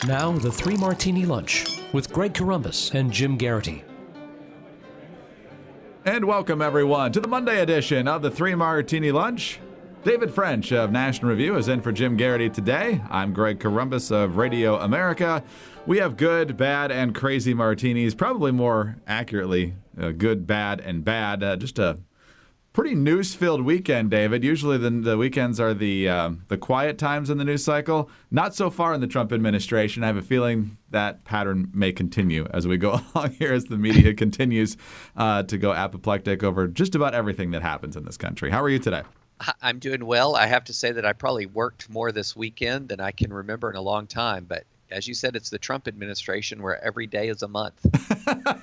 Now, the Three Martini Lunch with Greg Corombos and Jim Garrity. And welcome, everyone, to the Monday edition of the Three Martini Lunch. David French of National Review is in for Jim Garrity today. I'm Greg Corombos of Radio America. We have good, bad, and crazy martinis. Probably more accurately, good, bad, and bad. Just a pretty news-filled weekend, David. Usually the weekends are the quiet times in the news cycle. Not so far in the Trump administration. I have a feeling that pattern may continue as we go along here, as the media continues to go apoplectic over just about everything that happens in this country. How are you today? I'm doing well. I have to say that I probably worked more this weekend than I can remember in a long time. But as you said, it's the Trump administration where every day is a month.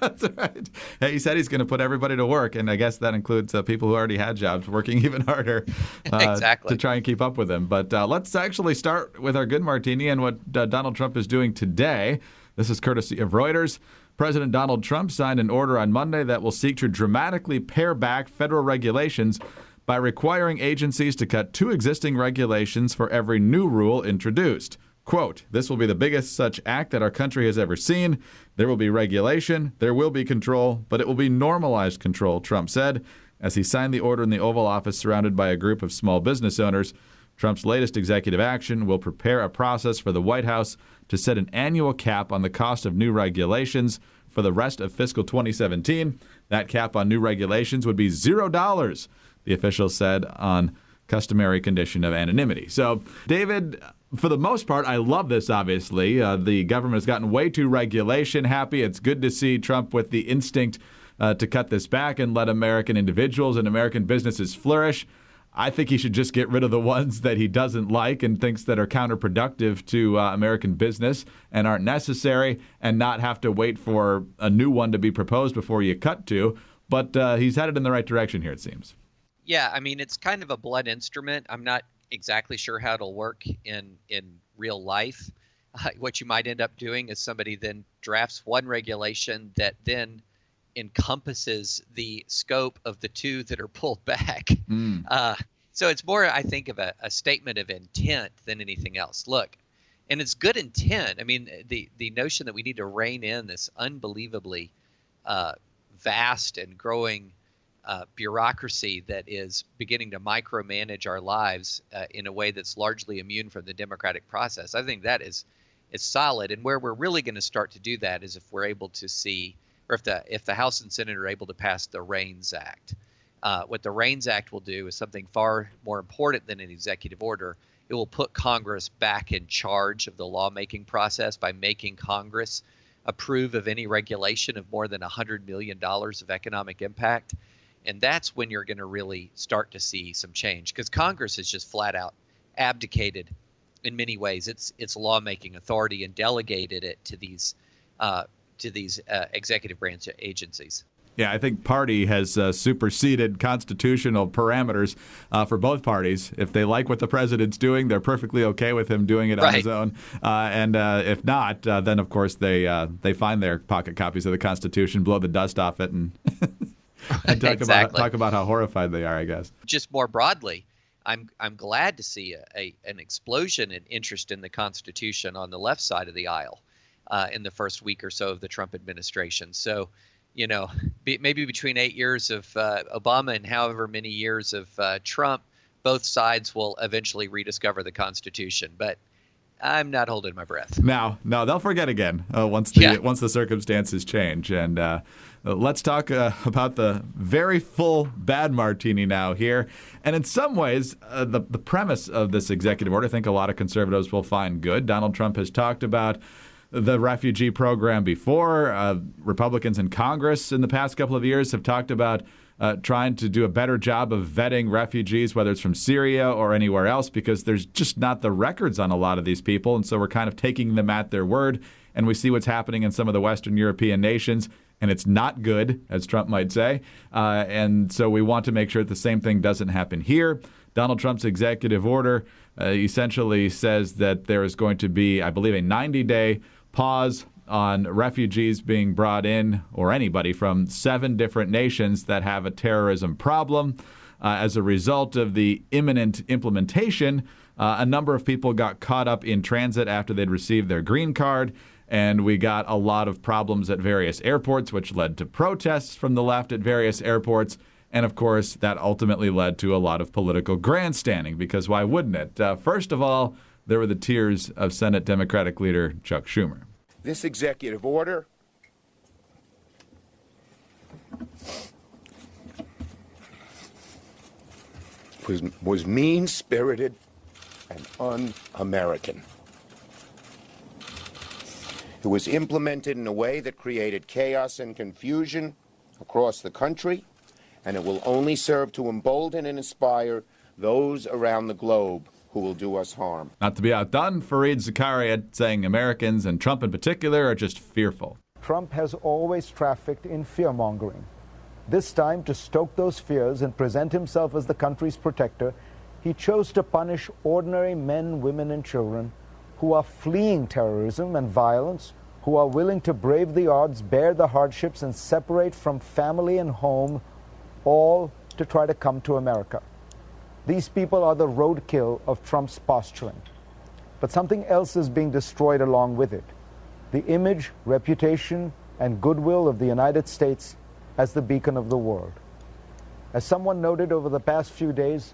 That's right. Hey, he said he's going to put everybody to work, and I guess that includes people who already had jobs working even harder Exactly. to try and keep up with him. But let's actually start with our good martini and what Donald Trump is doing today. This is courtesy of Reuters. President Donald Trump signed an order on Monday that will seek to dramatically pare back federal regulations by requiring agencies to cut 2 existing regulations for every new rule introduced. Quote, "This will be the biggest such act that our country has ever seen. There will be regulation, there will be control, but it will be normalized control," Trump said as he signed the order in the Oval Office surrounded by a group of small business owners. Trump's latest executive action will prepare a process for the White House to set an annual cap on the cost of new regulations for the rest of fiscal 2017. That cap on new regulations would be $0, the official said, on customary condition of anonymity. So, David, for the most part, I love this, obviously. The government has gotten way too regulation happy. It's good to see Trump with the instinct to cut this back and let American individuals and American businesses flourish. I think he should just get rid of the ones that he doesn't like and thinks that are counterproductive to American business and aren't necessary, and not have to wait for a new one to be proposed before you cut to. But he's headed in the right direction here, it seems. Yeah, I mean, it's kind of a blunt instrument. I'm not exactly sure how it'll work in real life. What you might end up doing is somebody then drafts one regulation that then encompasses the scope of the 2 that are pulled back. So it's more, I think, of a statement of intent than anything else. Look, and it's good intent. I mean, the notion that we need to rein in this unbelievably vast and growing bureaucracy that is beginning to micromanage our lives in a way that's largely immune from the democratic process. I think that is solid. And where we're really going to start to do that is if we're able to see, or if the House and Senate are able to pass the REINS Act. What the REINS Act will do is something far more important than an executive order. It will put Congress back in charge of the lawmaking process by making Congress approve of any regulation of more than $100 million of economic impact. And that's when you're going to really start to see some change, because Congress has just flat out abdicated in many ways its lawmaking authority and delegated it to these executive branch agencies. Yeah, I think party has superseded constitutional parameters for both parties. If they like what the president's doing, they're perfectly okay with him doing it on his own. And if not, then, of course, they find their pocket copies of the Constitution, blow the dust off it, and and talk about how horrified they are, I guess. Just more broadly, I'm glad to see an explosion in interest in the Constitution on the left side of the aisle in the first week or so of the Trump administration. So, you know, maybe between 8 years of Obama and however many years of Trump, both sides will eventually rediscover the Constitution. But I'm not holding my breath. No, they'll forget again once the circumstances change. And let's talk about the very full bad martini now here. And in some ways, the premise of this executive order, I think a lot of conservatives will find good. Donald Trump has talked about the refugee program before. Republicans in Congress in the past couple of years have talked about trying to do a better job of vetting refugees, whether it's from Syria or anywhere else, because there's just not the records on a lot of these people. And so we're kind of taking them at their word. And we see what's happening in some of the Western European nations, and it's not good, as Trump might say. And so we want to make sure that the same thing doesn't happen here. Donald Trump's executive order essentially says that there is going to be, I believe, a 90-day pause on refugees being brought in, or anybody from 7 different nations that have a terrorism problem as a result of the imminent implementation A number of people got caught up in transit after they'd received their green card, and we got a lot of problems at various airports, which led to protests from the left at various airports. And, of course, that ultimately led to a lot of political grandstanding, because why wouldn't it? First of all, there were the tears of Senate Democratic leader Chuck Schumer. This executive order was mean-spirited and un-American. It was implemented in a way that created chaos and confusion across the country, and it will only serve to embolden and inspire those around the globe who will do us harm. Not to be outdone, Fareed Zakaria saying Americans, and Trump in particular, are just fearful. Trump has always trafficked in fear-mongering. This time, to stoke those fears and present himself as the country's protector, he chose to punish ordinary men, women, and children who are fleeing terrorism and violence, who are willing to brave the odds, bear the hardships, and separate from family and home, all to try to come to America. These people are the roadkill of Trump's posturing. But something else is being destroyed along with it: the image, reputation, and goodwill of the United States as the beacon of the world. As someone noted over the past few days,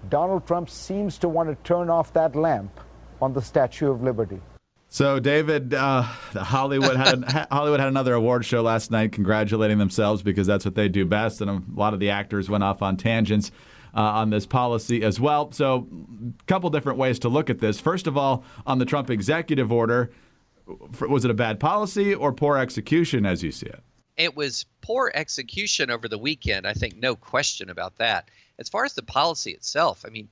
Donald Trump seems to want to turn off that lamp on the Statue of Liberty. So, David, Hollywood had another award show last night congratulating themselves, because that's what they do best, and a lot of the actors went off on tangents on this policy as well. So a couple different ways to look at this. First of all, on the Trump executive order, was it a bad policy or poor execution as you see it? It was poor execution over the weekend. I think no question about that. As far as the policy itself, I mean,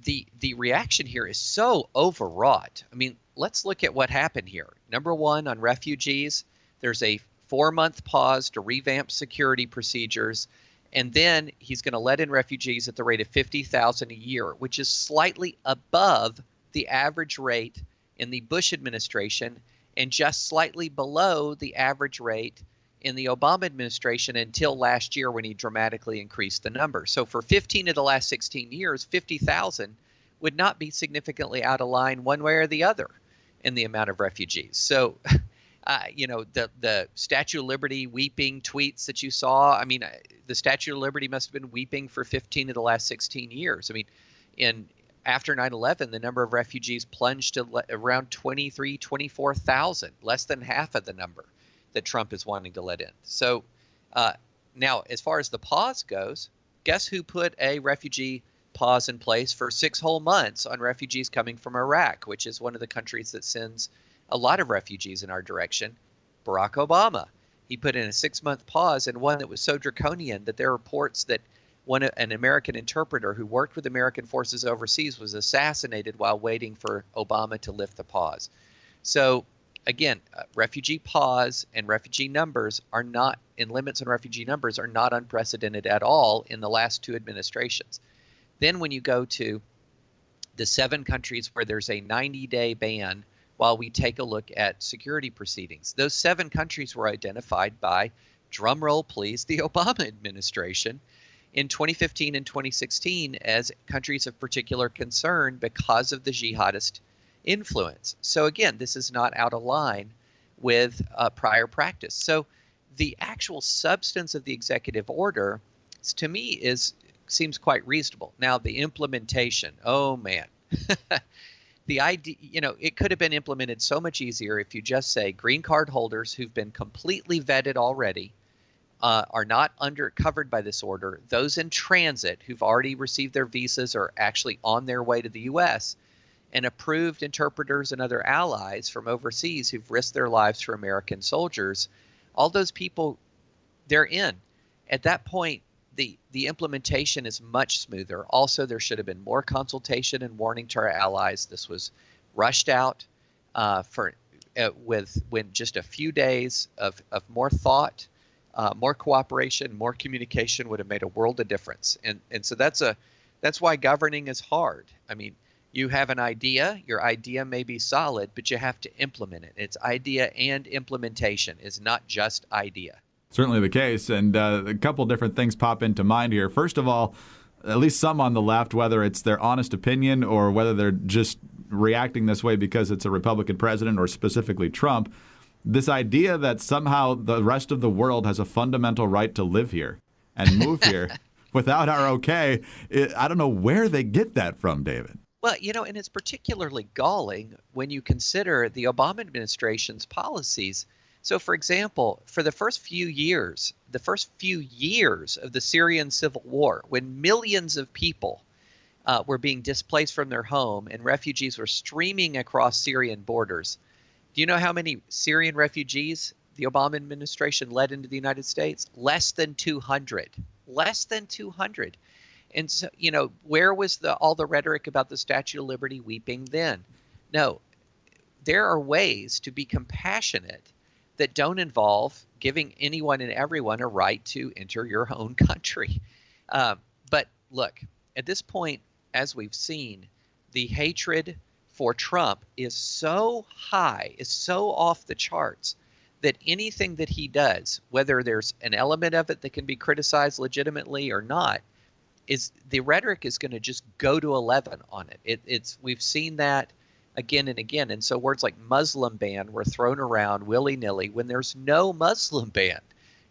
the reaction here is so overwrought. I mean, let's look at what happened here. Number one, on refugees, there's a 4-month pause to revamp security procedures. And then he's going to let in refugees at the rate of 50,000 a year, which is slightly above the average rate in the Bush administration and just slightly below the average rate in the Obama administration until last year, when he dramatically increased the number. So for 15 of the last 16 years, 50,000 would not be significantly out of line one way or the other in the amount of refugees. So the Statue of Liberty weeping tweets that you saw, I mean, the Statue of Liberty must have been weeping for 15 of the last 16 years. I mean, after 9/11, the number of refugees plunged to around 23, 24,000, less than half of the number that Trump is wanting to let in. So now, as far as the pause goes, guess who put a refugee pause in place for 6 whole months on refugees coming from Iraq, which is one of the countries that sends a lot of refugees in our direction? Barack Obama. He put in a 6-month pause, and one that was so draconian that there are reports that an American interpreter who worked with American forces overseas was assassinated while waiting for Obama to lift the pause. So again, refugee pause and refugee numbers are not, and limits on refugee numbers are not unprecedented at all in the last 2 administrations. Then when you go to the 7 countries where there's a 90-day ban while we take a look at security proceedings, those 7 countries were identified by, drumroll please, the Obama administration in 2015 and 2016 as countries of particular concern because of the jihadist influence. So again, this is not out of line with prior practice. So the actual substance of the executive order, to me, seems quite reasonable. Now, the implementation, oh man. The idea, it could have been implemented so much easier if you just say green card holders who've been completely vetted already are not covered by this order. Those in transit who've already received their visas are actually on their way to the U.S., and approved interpreters and other allies from overseas who've risked their lives for American soldiers, all those people, they're in. At that point, the implementation is much smoother. Also, there should have been more consultation and warning to our allies. This was rushed out when just a few days of more thought, more cooperation, more communication would have made a world of difference. And so that's why governing is hard. I mean, you have an idea, your idea may be solid, but you have to implement it. It's idea and implementation. It's not just idea. Certainly the case, and a couple different things pop into mind here. First of all, at least some on the left, whether it's their honest opinion or whether they're just reacting this way because it's a Republican president or specifically Trump, this idea that somehow the rest of the world has a fundamental right to live here and move here without our okay, I don't know where they get that from, David. Well, and it's particularly galling when you consider the Obama administration's policies. So, for example, for the first few years of the Syrian civil war, when millions of people were being displaced from their home and refugees were streaming across Syrian borders, do you know how many Syrian refugees the Obama administration led into the United States? Less than 200. Less than 200. And so, where was all the rhetoric about the Statue of Liberty weeping then? No, there are ways to be compassionate that don't involve giving anyone and everyone a right to enter your own country. But look, at this point, as we've seen, the hatred for Trump is so high, is so off the charts, that anything that he does, whether there's an element of it that can be criticized legitimately or not, is the rhetoric is going to just go to 11 on it. We've seen that again and again. And so words like Muslim ban were thrown around willy-nilly when there's no Muslim ban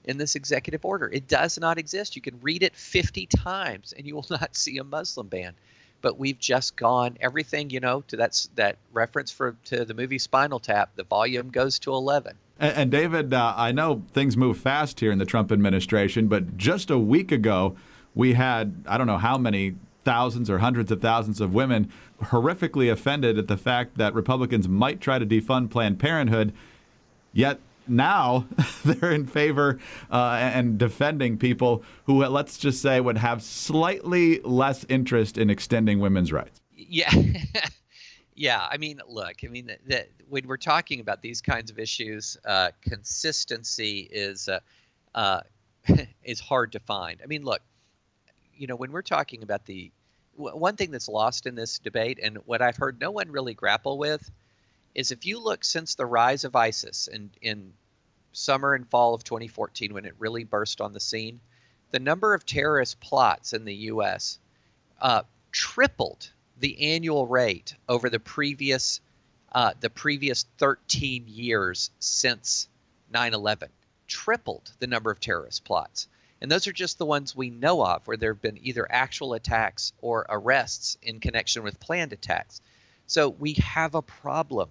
in this executive order. It does not exist. You can read it 50 times and you will not see a Muslim ban. But we've just gone everything, to that reference to the movie Spinal Tap, the volume goes to 11. And David, I know things move fast here in the Trump administration, but just a week ago, we had, I don't know how many thousands or hundreds of thousands of women horrifically offended at the fact that Republicans might try to defund Planned Parenthood, yet now they're in favor and defending people who, let's just say, would have slightly less interest in extending women's rights. Yeah. Yeah. I mean, look, when we're talking about these kinds of issues, consistency is hard to find. I mean, look, when we're talking about one thing that's lost in this debate, and what I've heard no one really grapple with, is if you look since the rise of ISIS in summer and fall of 2014, when it really burst on the scene, the number of terrorist plots in the U.S. Tripled the annual rate over the previous 13 years since 9/11. Tripled the number of terrorist plots. And those are just the ones we know of where there have been either actual attacks or arrests in connection with planned attacks. So we have a problem.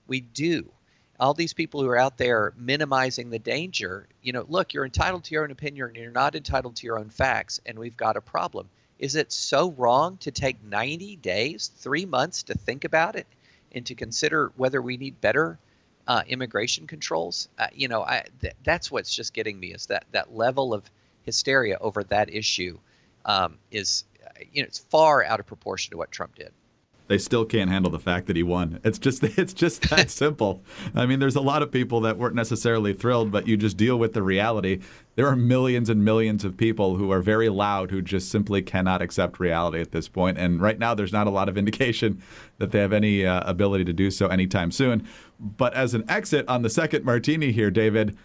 We do. All these people who are out there minimizing the danger, look, you're entitled to your own opinion and you're not entitled to your own facts, and we've got a problem. Is it so wrong to take 90 days, 3 months to think about it and to consider whether we need better immigration controls? That's what's just getting me, is that level of hysteria over that issue is it's far out of proportion to what Trump did. They still can't handle the fact that he won. It's just that simple. I mean, there's a lot of people that weren't necessarily thrilled, but you just deal with the reality. There are millions and millions of people who are very loud who just simply cannot accept reality at this point. And right now, there's not a lot of indication that they have any ability to do so anytime soon. But as an exit on the second martini here, David,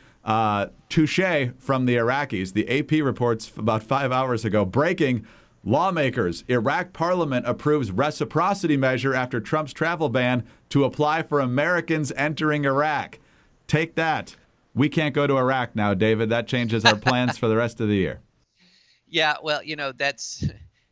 touche from the Iraqis. The AP reports about 5 hours ago, breaking: lawmakers, Iraq parliament approves reciprocity measure after Trump's travel ban to apply for Americans entering Iraq. Take that. We can't go to Iraq now, David. That changes our plans for the rest of the year. Yeah, well,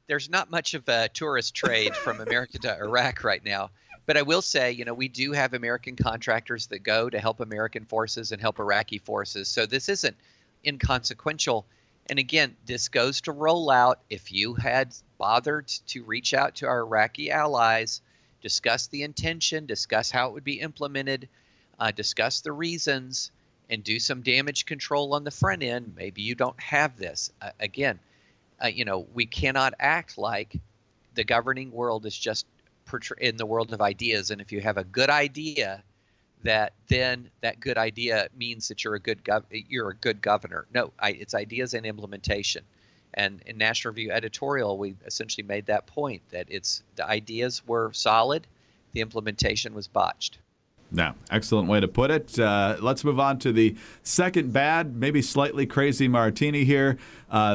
there's not much of a tourist trade from America to Iraq right now. But I will say, we do have American contractors that go to help American forces and help Iraqi forces. So this isn't inconsequential. And again, this goes to roll out. If you had bothered to reach out to our Iraqi allies, discuss the intention, discuss how it would be implemented, discuss the reasons, and do some damage control on the front end, maybe you don't have this. We cannot act like the governing world is just in the world of ideas. And if you have a good idea, then that good idea means that you're a good governor. No, it's ideas and implementation. And in National Review editorial, we essentially made that point, that the ideas were solid, the implementation was botched. No, excellent way to put it. Let's move on to the second bad, maybe slightly crazy martini here.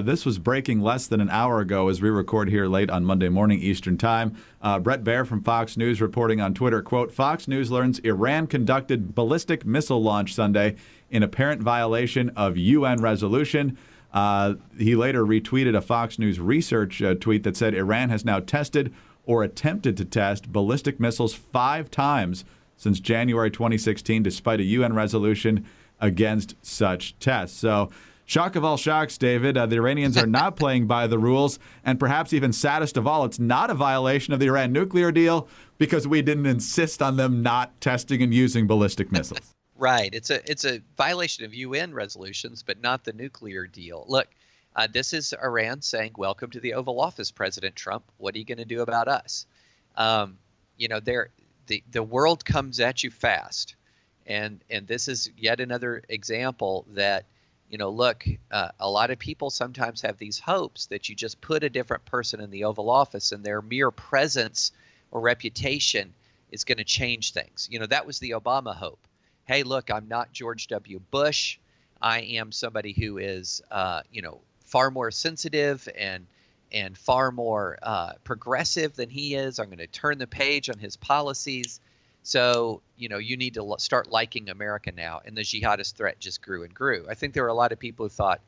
This was breaking less than an hour ago as we record here late on Monday morning Eastern Time. Brett Baer from Fox News reporting on Twitter, quote, Fox News learns Iran conducted ballistic missile launch Sunday in apparent violation of UN resolution. He later retweeted a Fox News research tweet that said Iran has now tested or attempted to test ballistic missiles 5 times since January 2016, despite a UN resolution against such tests. So, shock of all shocks, David, the Iranians are not playing by the rules, and perhaps even saddest of all, it's not a violation of the Iran nuclear deal because we didn't insist on them not testing and using ballistic missiles. Right. It's a violation of UN resolutions, but not the nuclear deal. Look, this is Iran saying, welcome to the Oval Office, President Trump. What are you going to do about us? The world comes at you fast. And this is yet another example that, look, a lot of people sometimes have these hopes that you just put a different person in the Oval Office and their mere presence or reputation is going to change things. That was the Obama hope. Hey, look, I'm not George W. Bush. I am somebody who is, far more sensitive and far more progressive than he is. I'm going to turn the page on his policies. So, you need to start liking America now. And the jihadist threat just grew and grew. I think there were a lot of people who thought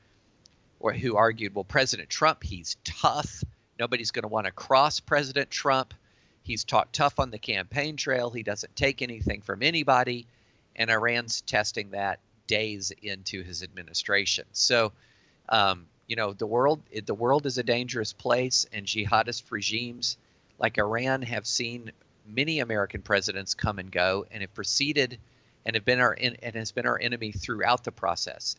or who argued, well, President Trump, he's tough. Nobody's going to want to cross President Trump. He's talked tough on the campaign trail. He doesn't take anything from anybody. And Iran's testing that days into his administration. So, the world is a dangerous place, and jihadist regimes like Iran have seen many American presidents come and go, and have proceeded, and has been our enemy throughout the process.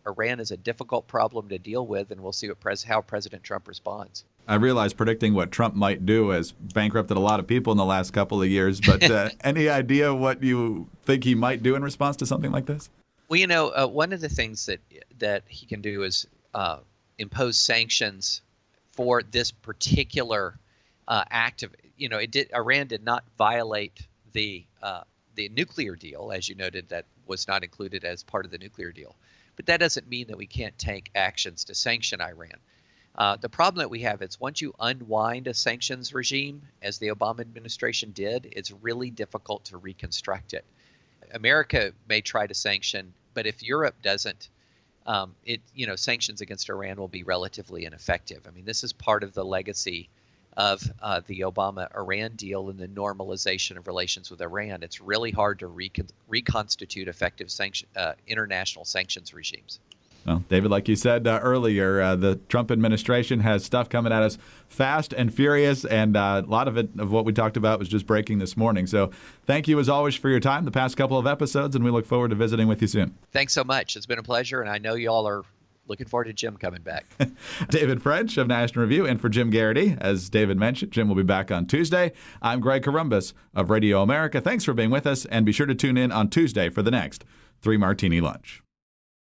Iran is a difficult problem to deal with, and we'll see how President Trump responds. I realize predicting what Trump might do has bankrupted a lot of people in the last couple of years, but any idea what you think he might do in response to something like this? Well, one of the things that he can do is impose sanctions for this particular act of, Iran did not violate the nuclear deal, as you noted, that was not included as part of the nuclear deal. But that doesn't mean that we can't take actions to sanction Iran. The problem that we have is once you unwind a sanctions regime, as the Obama administration did, it's really difficult to reconstruct it. America may try to sanction, but if Europe doesn't, sanctions against Iran will be relatively ineffective. I mean, this is part of the legacy of the Obama-Iran deal and the normalization of relations with Iran. It's really hard to reconstitute effective international sanctions regimes. Well, David, like you said earlier, the Trump administration has stuff coming at us fast and furious, and a lot of what we talked about was just breaking this morning. So thank you, as always, for your time the past couple of episodes, and we look forward to visiting with you soon. Thanks so much. It's been a pleasure, and I know you all are looking forward to Jim coming back. David French of National Review, and for Jim Garrity. As David mentioned, Jim will be back on Tuesday. I'm Greg Corombos of Radio America. Thanks for being with us, and be sure to tune in on Tuesday for the next 3 Martini Lunch.